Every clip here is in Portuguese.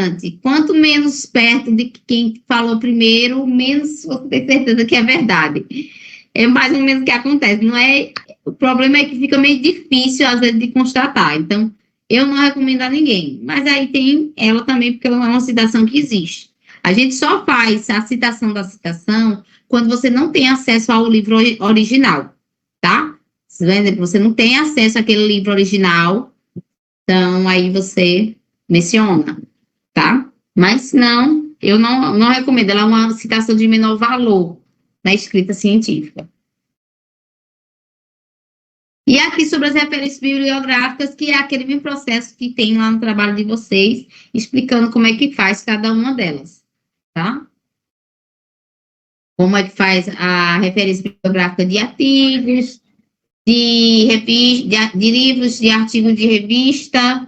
importante. Quanto menos perto de quem falou primeiro, menos você tem certeza que é verdade. É mais ou menos o que acontece. Não é, o problema é que fica meio difícil, às vezes, de constatar. Então, eu não recomendo a ninguém. Mas aí tem ela também, porque ela é uma citação que existe. A gente só faz a citação da citação quando você não tem acesso ao livro original, tá? Por exemplo, você não tem acesso àquele livro original, então aí você menciona, tá? Mas não, eu não recomendo. Ela é uma citação de menor valor na escrita científica. E aqui sobre as referências bibliográficas, que é aquele mesmo processo que tem lá no trabalho de vocês, explicando como é que faz cada uma delas, tá? Como é que faz a referência bibliográfica de artigos, de livros, de artigos de revista,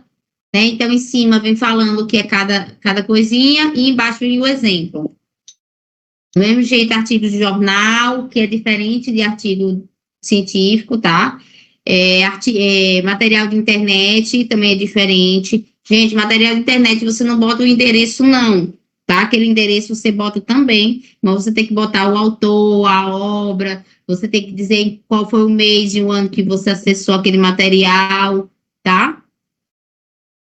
né? Então, em cima vem falando o que é cada coisinha e embaixo vem o exemplo. Do mesmo jeito, artigos de jornal, que é diferente de artigo científico, tá? Material de internet também é diferente. Gente, material de internet você não bota o endereço, não, tá? Aquele endereço você bota também, mas você tem que botar o autor, a obra, você tem que dizer qual foi o mês e o ano que você acessou aquele material, tá?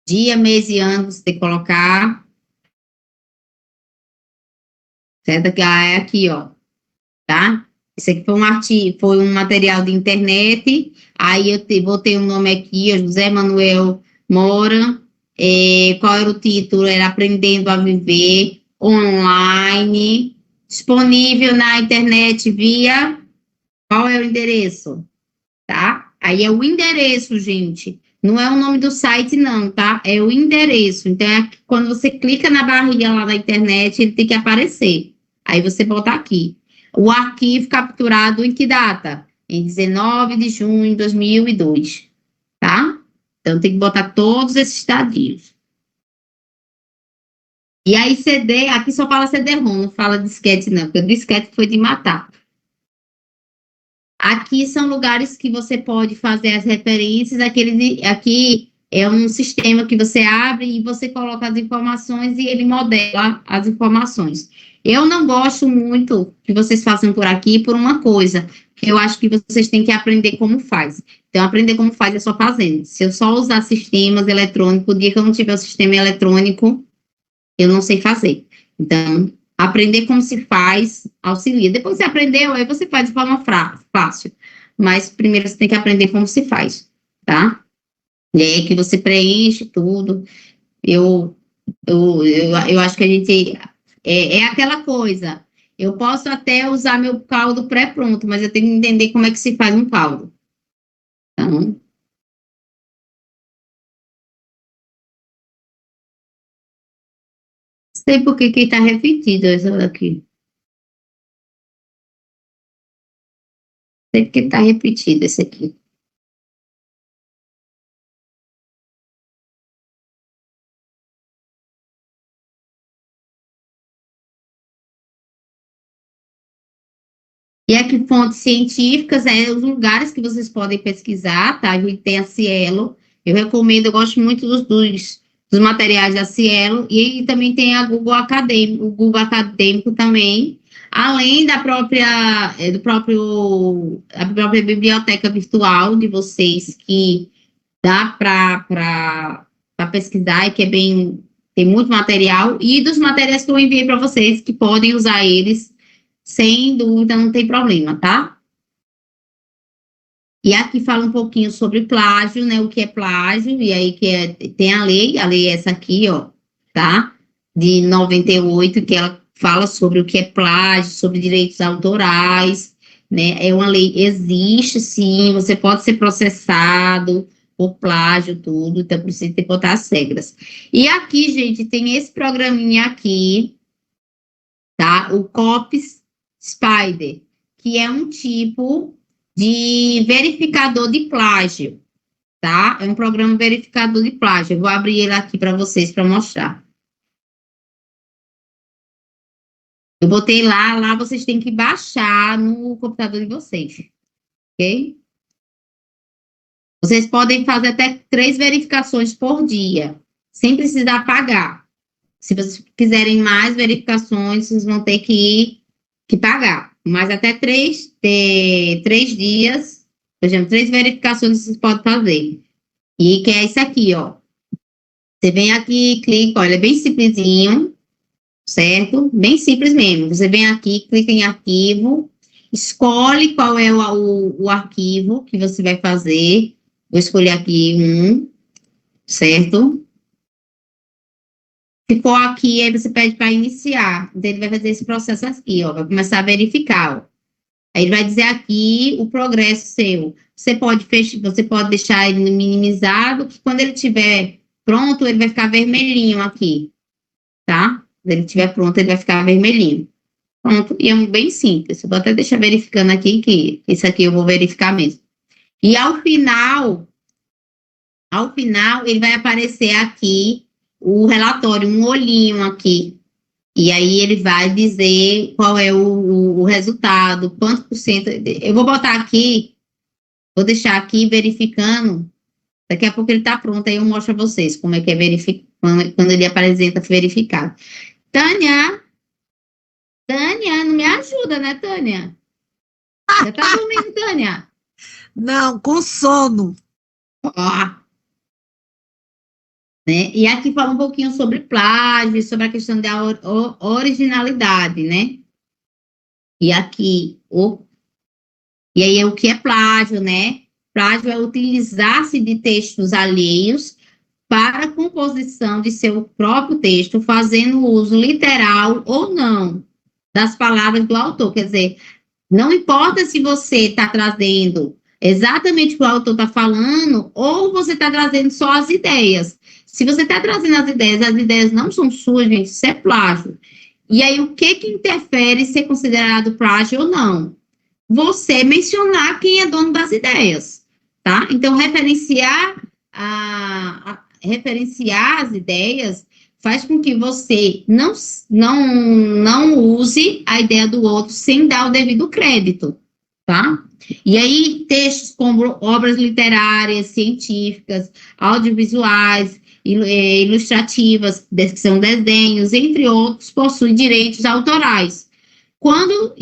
Dia, mês e ano você tem que colocar. Certo? Que é aqui, ó, tá? Isso aqui foi um artigo, foi um material de internet. Aí eu botei o nome aqui, ó, José Manuel Moura. Qual era o título? Era Aprendendo a Viver Online, disponível na internet via. Qual é o endereço? Tá? Aí é o endereço, gente. Não é o nome do site, não, tá? É o endereço. Então, quando você clica na barrinha lá na internet, ele tem que aparecer. Aí você bota aqui. O arquivo capturado em que data? Em 19 de junho de 2002, tá? Então, tem que botar todos esses dadinhos. E aí, CD, aqui só fala CD-ROM, não fala disquete, não, porque o disquete foi de matar. Aqui são lugares que você pode fazer as referências. Aqui é um sistema que você abre e você coloca as informações e ele modela as informações. Eu não gosto muito que vocês façam por aqui por uma coisa, que eu acho que vocês têm que aprender como faz. Então, aprender como faz é só fazendo. Se eu só usar sistemas eletrônicos, o dia que eu não tiver o sistema eletrônico, eu não sei fazer. Então, aprender como se faz auxilia. Depois que você aprendeu, aí você faz de forma fácil. Mas primeiro você tem que aprender como se faz, tá? E aí que você preenche tudo. Eu acho que a gente... É aquela coisa. Eu posso até usar meu caldo pré-pronto, mas eu tenho que entender como é que se faz um caldo. Então, sei por que que está repetido isso daqui. Sei porque está repetido esse aqui. E aqui, fontes científicas, os lugares que vocês podem pesquisar, tá? A gente tem a Cielo, eu recomendo, eu gosto muito dos materiais da Cielo, e também tem a Google Acadêmico, o Google Acadêmico também, além a própria biblioteca virtual de vocês, que dá para pesquisar e que é bem, tem muito material, e dos materiais que eu enviei para vocês, que podem usar eles sem dúvida, não tem problema, tá? E aqui fala um pouquinho sobre plágio, né? O que é plágio, e aí tem a lei é essa aqui, ó, tá? De 98, que ela fala sobre o que é plágio, sobre direitos autorais, né? É uma lei, existe sim, você pode ser processado por plágio, tudo, então precisa ter que botar as regras. E aqui, gente, tem esse programinha aqui, tá? O COPS Spider, que é um tipo de verificador de plágio, tá? É um programa verificador de plágio. Eu vou abrir ele aqui para vocês para mostrar. Eu botei lá vocês têm que baixar no computador de vocês, ok? Vocês podem fazer até 3 verificações por dia, sem precisar pagar, Se vocês quiserem mais verificações, vocês vão ter que pagar. Mas até três dias, por exemplo, 3 verificações vocês podem fazer. E que é isso aqui, ó. Você vem aqui, clica, olha, é bem simplesinho, certo? Bem simples mesmo. Você vem aqui, clica em arquivo, escolhe qual é o arquivo que você vai fazer. Vou escolher aqui um, certo? Ficou aqui, aí você pede para iniciar. Então, ele vai fazer esse processo aqui, ó. Vai começar a verificar, ó. Aí ele vai dizer aqui o progresso seu. Você pode fechar, você pode deixar ele minimizado, que quando ele estiver pronto, ele vai ficar vermelhinho aqui, tá? Quando ele estiver pronto, ele vai ficar vermelhinho. Pronto, e é bem simples. Eu vou até deixar verificando aqui, que isso aqui eu vou verificar mesmo. E ao final, ele vai aparecer aqui o relatório, um olhinho aqui. E aí ele vai dizer qual é o resultado, quanto por cento. Eu vou botar aqui, vou deixar aqui verificando. Daqui a pouco ele está pronto, aí eu mostro a vocês como é que é quando ele apresenta verificado. Tânia, não me ajuda, né, Tânia? Já tá dormindo, Tânia? Não, com sono. Ó, né? E aqui fala um pouquinho sobre plágio, sobre a questão da originalidade, né? E aqui, e aí o que é plágio, né? Plágio é utilizar-se de textos alheios para a composição de seu próprio texto, fazendo uso literal ou não das palavras do autor. Quer dizer, não importa se você está trazendo exatamente o que o autor está falando, ou você está trazendo só as ideias. Se você está trazendo as ideias não são suas, gente, isso é plágio. E aí, o que interfere ser considerado plágio ou não? Você mencionar quem é dono das ideias, tá? Então, referenciar as ideias faz com que você não use a ideia do outro sem dar o devido crédito, tá? E aí, textos como obras literárias, científicas, audiovisuais, ilustrativas, que são desenhos, entre outros, possuem direitos autorais. Quando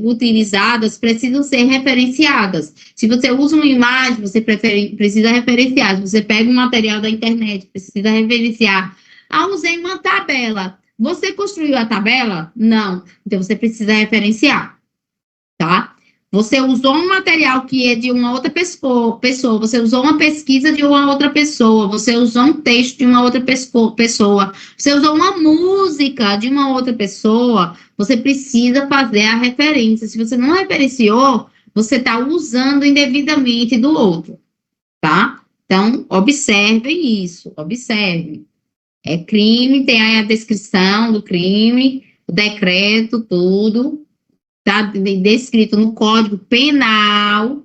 utilizadas, precisam ser referenciadas. Se você usa uma imagem, você precisa referenciar. Se você pega um material da internet, precisa referenciar. Ah, usei uma tabela. Você construiu a tabela? Não. Então, você precisa referenciar, tá? Você usou um material que é de uma outra pessoa, você usou uma pesquisa de uma outra pessoa, você usou um texto de uma outra pessoa, você usou uma música de uma outra pessoa, você precisa fazer a referência. Se você não referenciou, você está usando indevidamente do outro, tá? Então, observem isso, observem. É crime, tem aí a descrição do crime, o decreto, tudo, está descrito no Código Penal,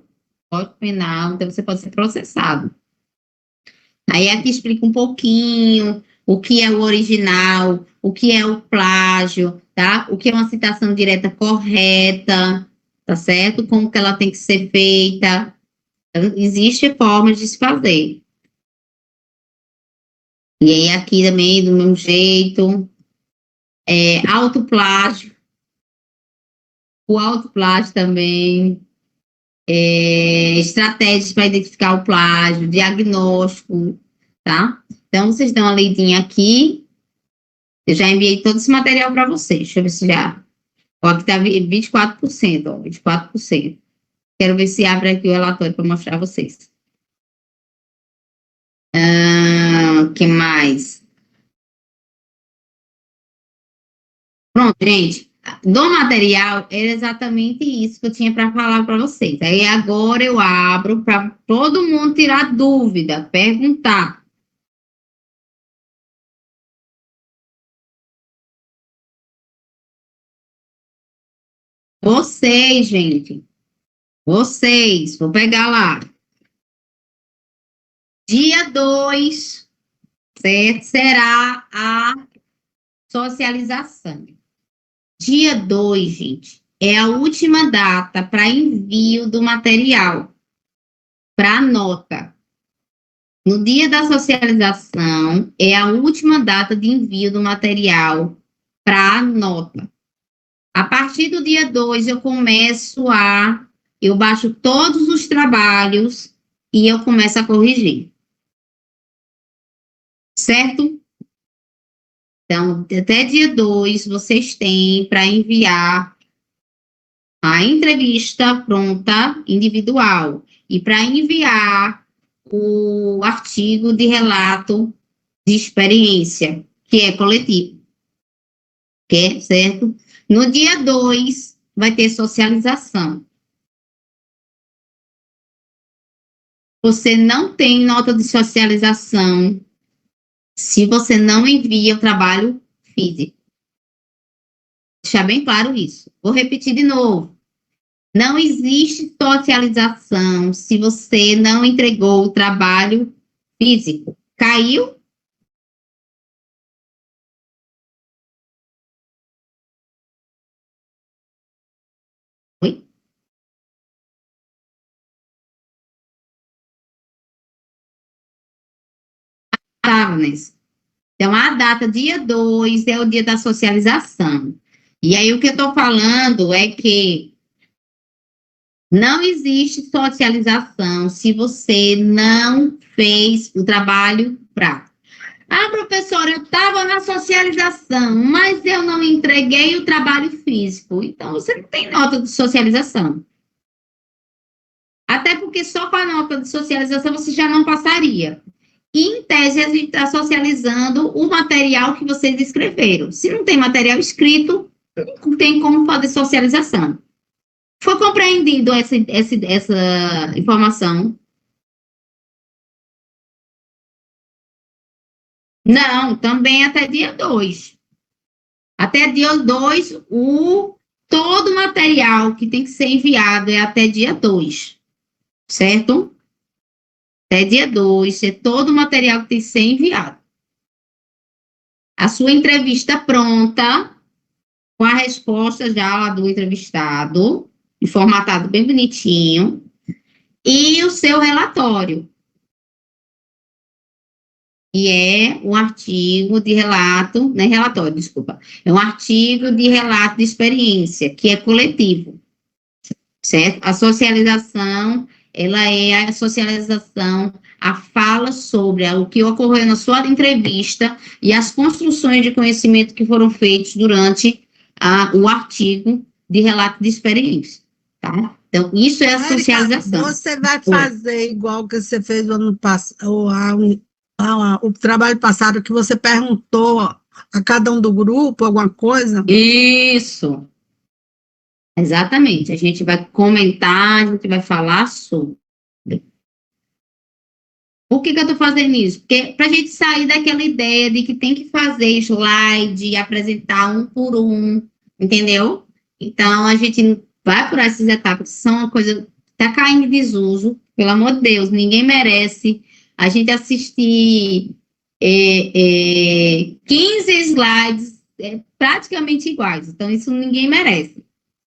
então você pode ser processado. Aí aqui explica um pouquinho o que é o original, o que é o plágio, tá? O que é uma citação direta correta, tá certo? Como que ela tem que ser feita. Então, existe formas de se fazer. E aí aqui também, do mesmo jeito, autoplágio. O autoplágio também, estratégias para identificar o plágio, diagnóstico, tá? Então, vocês dão uma leitinha aqui. Eu já enviei todo esse material para vocês. Deixa eu ver se já. Ó, aqui está 24%, ó, 24%. Quero ver se abre aqui o relatório para mostrar a vocês. Que mais? Pronto, gente. Do material, era exatamente isso que eu tinha para falar para vocês. Aí agora eu abro para todo mundo tirar dúvida, perguntar. Vocês, gente. Vocês, vou pegar lá. Dia 2, certo? Será a socialização. Dia 2, gente, é a última data para envio do material, para nota. No dia da socialização, é a última data de envio do material para nota. A partir do dia 2, eu baixo todos os trabalhos e eu começo a corrigir. Certo? Então, até dia 2, vocês têm para enviar a entrevista pronta individual e para enviar o artigo de relato de experiência, que é coletivo. Certo? No dia 2, vai ter socialização. Você não tem nota de socialização se você não envia o trabalho físico. Deixar bem claro isso. Vou repetir de novo. Não existe socialização se você não entregou o trabalho físico. Caiu? Oi? Estava nesse. Então, a data, dia 2, é o dia da socialização. E aí, o que eu estou falando é que não existe socialização se você não fez o trabalho prático. Ah, professora, eu estava na socialização, mas eu não entreguei o trabalho físico. Então, você não tem nota de socialização. Até porque só com a nota de socialização você já não passaria. E, em tese, a gente está socializando o material que vocês escreveram. Se não tem material escrito, não tem como fazer socialização. Foi compreendido essa informação? Não, também até dia 2. Até dia 2, todo o material que tem que ser enviado é até dia 2, certo? Até dia 2, é todo o material que tem que ser enviado. A sua entrevista pronta, com a resposta já lá do entrevistado, formatado bem bonitinho, e o seu relatório, que é um artigo de relato, não é relatório, desculpa, é um artigo de relato de experiência, que é coletivo, certo? A socialização, ela é a socialização, a fala sobre o que ocorreu na sua entrevista e as construções de conhecimento que foram feitas durante o artigo de relato de experiência, tá? Então, isso é a Érica, socialização. você vai fazer igual que você fez no ano passado, o trabalho passado, que você perguntou a cada um do grupo alguma coisa? Isso, exatamente. A gente vai comentar, a gente vai falar sobre. Por que eu estou fazendo isso? Porque para a gente sair daquela ideia de que tem que fazer slide, apresentar um por um, entendeu? Então, a gente vai por essas etapas, que são uma coisa que está caindo em desuso, pelo amor de Deus, ninguém merece a gente assistir 15 slides praticamente iguais. Então, isso ninguém merece.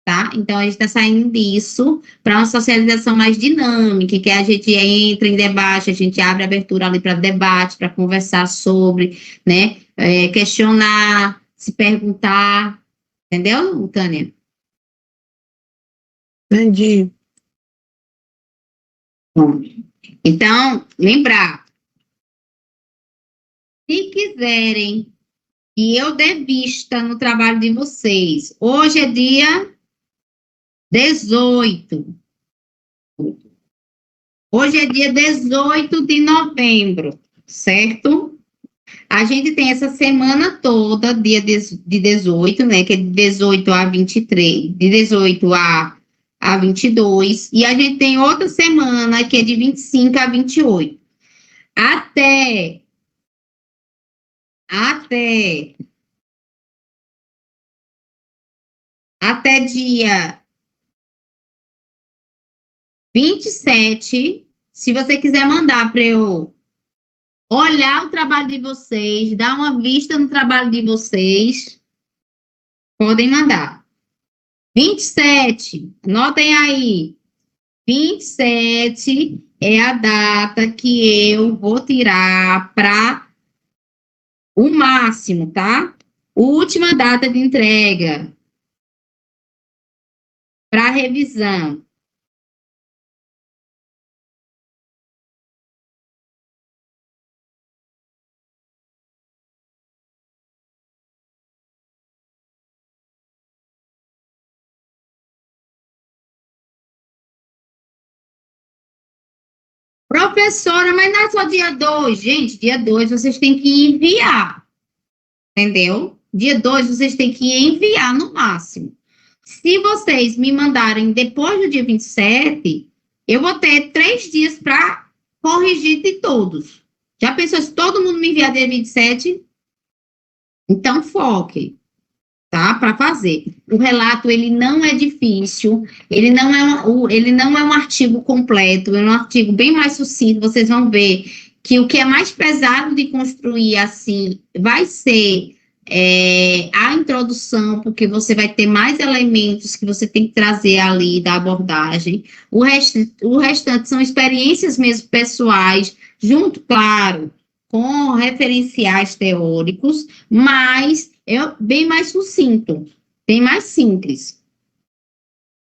Tá? Então, a gente está saindo disso para uma socialização mais dinâmica, que a gente entra em debate, a gente abre abertura ali para debate, para conversar sobre, né? Questionar, se perguntar, entendeu, Tânia? Entendi. Bom, então, lembrar, se quiserem que eu dê vista no trabalho de vocês, hoje é dia 18. Hoje é dia 18 de novembro, certo? A gente tem essa semana toda, dia de 18, né? Que é de 18 a 23, de 18 a 22, e a gente tem outra semana que é de 25 a 28. Até, até, até dia 27, se você quiser mandar para eu olhar o trabalho de vocês, dar uma vista no trabalho de vocês, podem mandar. 27, anotem aí. 27 é a data que eu vou tirar para o máximo, tá? Última data de entrega para revisão. Professora, mas não é só dia 2, gente. Dia 2 vocês têm que enviar, entendeu? Dia 2 vocês têm que enviar no máximo. Se vocês me mandarem depois do dia 27, eu vou ter 3 dias para corrigir de todos. Já pensou se todo mundo me enviar dia 27? Então, foque, tá? Para fazer. O relato, ele não é difícil, ele não é um artigo completo, é um artigo bem mais sucinto, vocês vão ver que o que é mais pesado de construir, assim, vai ser a introdução, porque você vai ter mais elementos que você tem que trazer ali da abordagem. O restante são experiências mesmo pessoais, junto, claro, com referenciais teóricos, mas é bem mais sucinto, bem mais simples.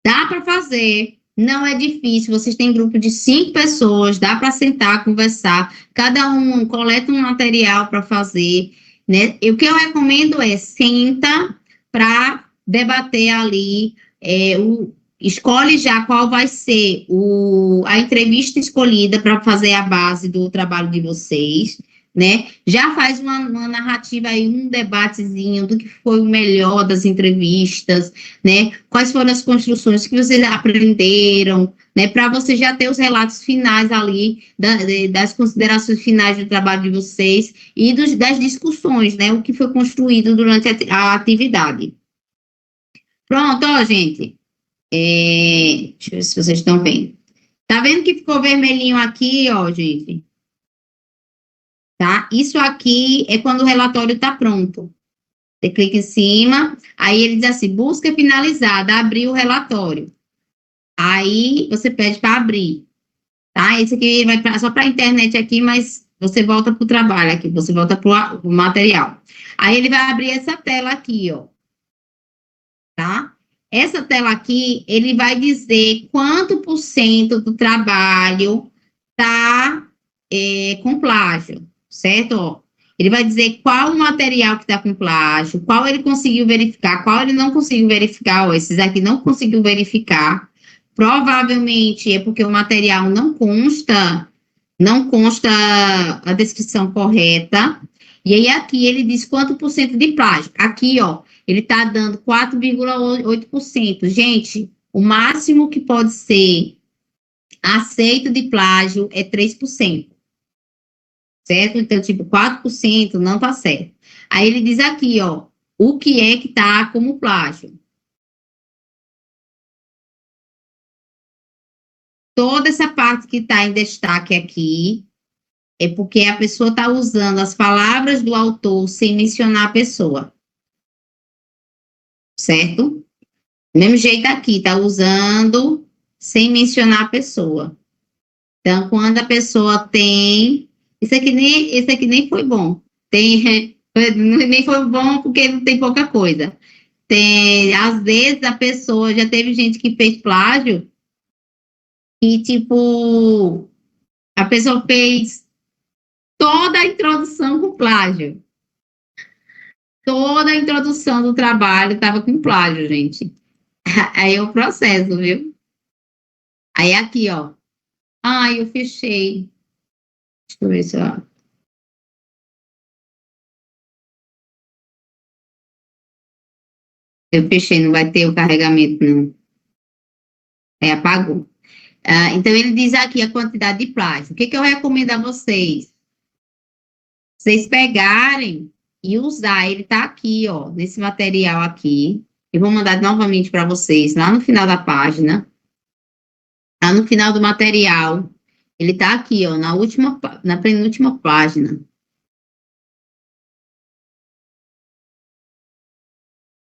Dá para fazer, não é difícil. Vocês têm grupo de 5 pessoas, dá para sentar, conversar, cada um coleta um material para fazer, né? E o que eu recomendo é senta para debater ali, escolhe já qual vai ser a entrevista escolhida para fazer a base do trabalho de vocês, né? Já faz uma narrativa aí, um debatezinho do que foi o melhor das entrevistas, né? Quais foram as construções que vocês aprenderam, né? Para você já ter os relatos finais ali, das considerações finais do trabalho de vocês e das discussões, né? O que foi construído durante a atividade. Pronto, ó, gente. Deixa eu ver se vocês estão vendo. Tá vendo que ficou vermelhinho aqui, ó, gente? Tá? Isso aqui é quando o relatório está pronto. Você clica em cima, aí ele diz assim, busca finalizada, abrir o relatório. Aí você pede para abrir, tá? Esse aqui vai só para a internet aqui, mas você volta para o trabalho aqui, você volta para o material. Aí ele vai abrir essa tela aqui, ó, tá? Essa tela aqui, ele vai dizer quanto por cento do trabalho tá com plágio, certo? Ó, ele vai dizer qual o material que está com plágio, qual ele conseguiu verificar, qual ele não conseguiu verificar, ó, esses aqui não conseguiu verificar. Provavelmente é porque o material não consta a descrição correta. E aí aqui ele diz quanto por cento de plágio. Aqui, ó, ele está dando 4,8%. Gente, o máximo que pode ser aceito de plágio é 3%. Certo? Então, tipo, 4% não tá certo. Aí ele diz aqui, ó, o que é que tá como plágio. Toda essa parte que está em destaque aqui é porque a pessoa está usando as palavras do autor sem mencionar a pessoa. Certo? Do mesmo jeito aqui, está usando sem mencionar a pessoa. Então, quando a pessoa tem. Esse aqui nem foi bom. Tem, nem foi bom porque não tem pouca coisa. Tem, às vezes a pessoa já teve gente que fez plágio e, tipo, a pessoa fez toda a introdução com plágio. Toda a introdução do trabalho estava com plágio, gente. Aí eu processo, viu? Aí aqui, ó. Ah, eu fechei. Deixa eu ver se ó. Eu fechei, não vai ter o carregamento, não. Aí apagou. Então, ele diz aqui a quantidade de plágio. O que, que eu recomendo a vocês? Vocês pegarem e usar. Ele está aqui, ó, nesse material aqui. Eu vou mandar novamente para vocês, lá no final da página. Lá no final do material. Ele está aqui, ó, na penúltima página.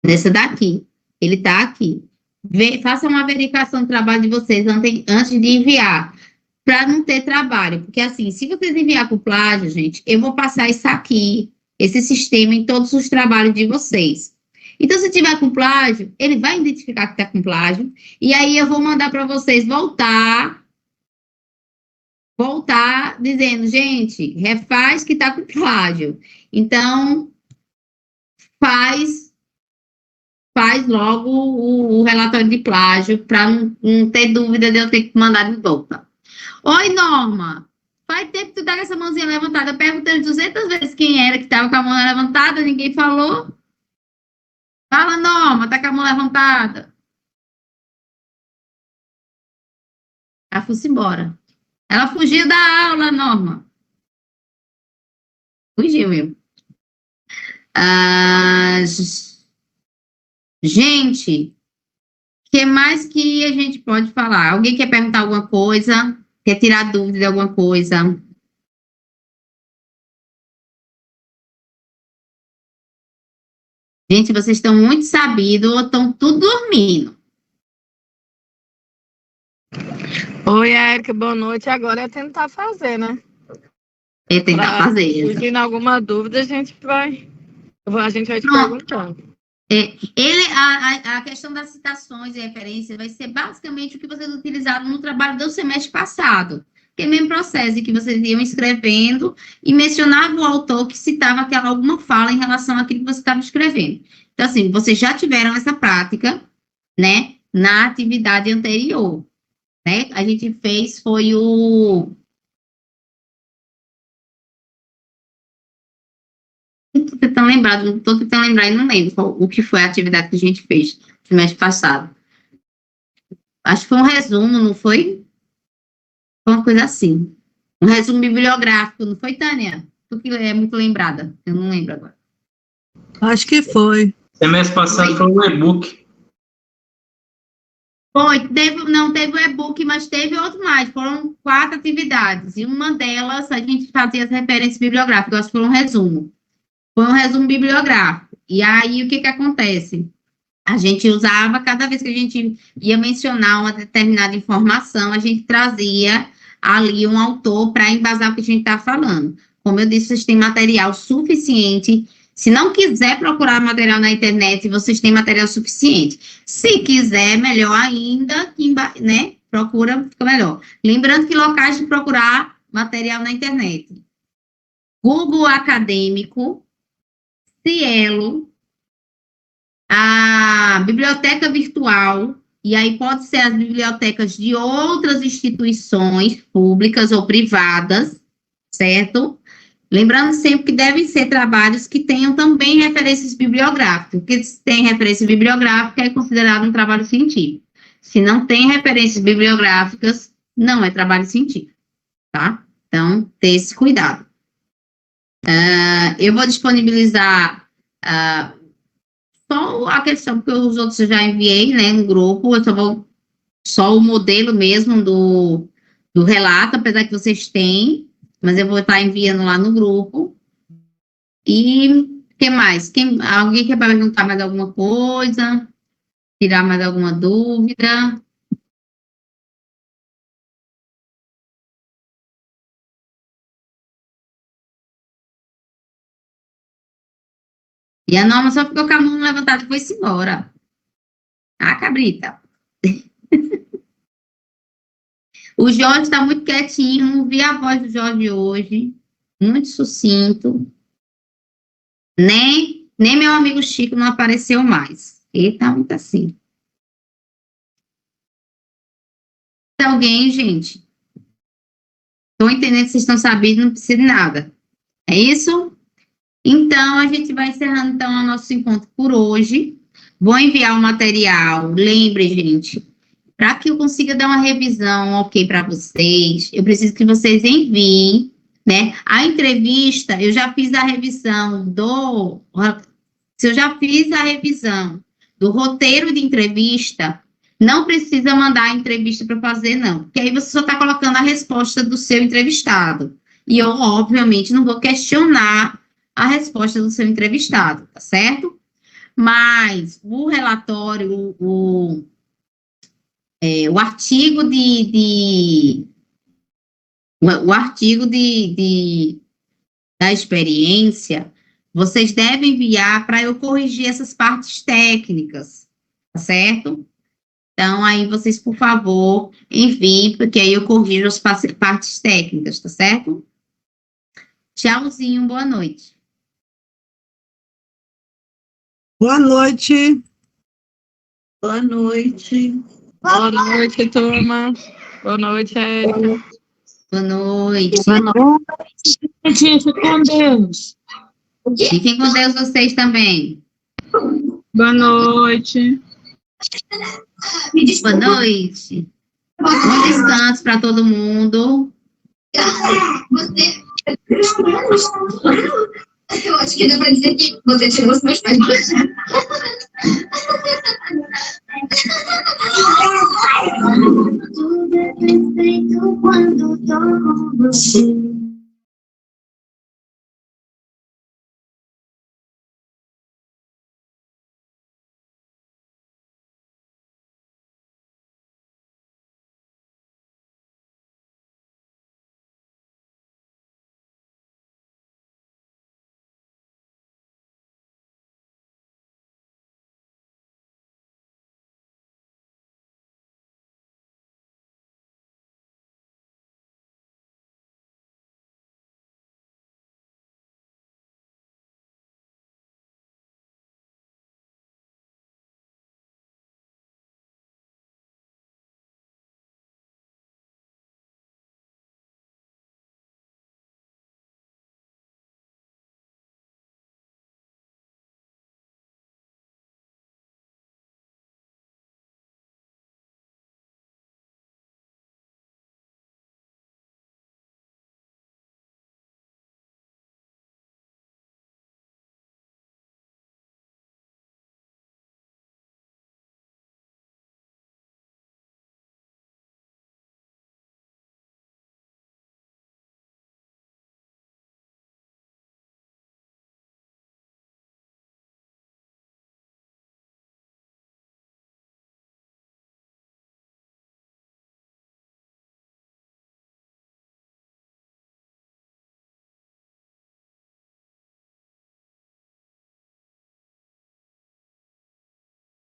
Nessa daqui. Ele está aqui. Faça uma verificação do trabalho de vocês antes de enviar. para não ter trabalho. Porque, assim, se vocês enviar para o plágio, gente, eu vou passar isso aqui, esse sistema, em todos os trabalhos de vocês. Então, se tiver com plágio, ele vai identificar que está com plágio, e aí eu vou mandar para vocês voltar dizendo, gente, refaz que está com plágio. Então, faz logo o relatório de plágio para não ter dúvida de eu ter que mandar de volta. Oi, Norma. Faz tempo que tu tá com essa mãozinha levantada. Eu perguntei 200 vezes quem era que estava com a mão levantada, ninguém falou. Fala, Norma, tá com a mão levantada. Ela foi embora. Ela fugiu da aula, Norma. Fugiu, meu. Ah, gente, o que mais que a gente pode falar? Alguém quer perguntar alguma coisa? Quer tirar dúvida de alguma coisa? Gente, vocês estão muito sabidos ou estão tudo dormindo? Oi, Érica, boa noite. Agora é tentar fazer, né? É tentar fazer. Surgindo alguma dúvida, a gente vai te perguntando. A questão das citações e referências vai ser basicamente o que vocês utilizaram no trabalho do semestre passado. Que é o mesmo processo em que vocês iam escrevendo e mencionavam o autor que citava aquela alguma fala em relação àquilo que você estava escrevendo. Então, assim, vocês já tiveram essa prática, né, na atividade anterior, né? A gente fez foi o... Estou tentando lembrar, não estou tentando lembrar e não lembro o que foi a atividade que a gente fez no semestre passado. Acho que foi um resumo, não foi? Foi uma coisa assim. Um resumo bibliográfico, não foi, Tânia? Tu que é muito lembrada, eu não lembro agora. Acho que foi. Semestre passado foi um e-book. Foi, não teve o e-book, mas teve outro mais. Foram 4 atividades. E uma delas, a gente fazia as referências bibliográficas. Acho que foi um resumo. Foi um resumo bibliográfico. E aí, o que que acontece? A gente usava, cada vez que a gente ia mencionar uma determinada informação, a gente trazia ali um autor para embasar o que a gente está falando. Como eu disse, vocês têm material suficiente. Se não quiser procurar material na internet, vocês têm material suficiente. Se quiser, melhor ainda, né? Procura, fica melhor. Lembrando que locais de procurar material na internet. Google Acadêmico, Cielo, a biblioteca virtual, e aí pode ser as bibliotecas de outras instituições públicas ou privadas, certo? Lembrando sempre que devem ser trabalhos que tenham também referências bibliográficas, porque se tem referência bibliográfica é considerado um trabalho científico. Se não tem referências bibliográficas, não é trabalho científico, tá? Então, ter esse cuidado. Eu vou disponibilizar só a questão, porque os outros eu já enviei, né, no grupo, só o modelo mesmo do relato, apesar que vocês têm, mas eu vou estar enviando lá no grupo. E o que mais? Alguém quer perguntar mais alguma coisa? Tirar mais alguma dúvida? E a Norma só ficou com a mão levantada e foi-se embora. Ah, cabrita. O Jorge está muito quietinho, não vi a voz do Jorge hoje. Muito sucinto. Nem meu amigo Chico não apareceu mais. Ele tá muito assim. Tem alguém, gente? Estou entendendo que vocês estão sabendo, não precisa de nada. É isso? Então, a gente vai encerrando, então, o nosso encontro por hoje. Vou enviar o material. Lembre, gente, para que eu consiga dar uma revisão ok para vocês, eu preciso que vocês enviem, né? A entrevista, eu já fiz a revisão se eu já fiz a revisão do roteiro de entrevista, não precisa mandar a entrevista para fazer, não. Porque aí você só está colocando a resposta do seu entrevistado. E eu, obviamente, não vou questionar a resposta do seu entrevistado, tá certo? Mas o relatório, o artigo o artigo da experiência, vocês devem enviar para eu corrigir essas partes técnicas, tá certo? Então, aí vocês, por favor, enviem, porque aí eu corrijo as partes técnicas, tá certo? Tchauzinho, boa noite. Boa noite. Boa noite. Boa noite, turma. Boa noite, Érica. Boa noite. Boa noite. Fique com Deus. Fiquem com Deus vocês também. Boa noite. Boa noite. Bom descanso para todo mundo. Eu acho que dá para dizer que você tirou os meus pais. Tudo é perfeito quando tô com você.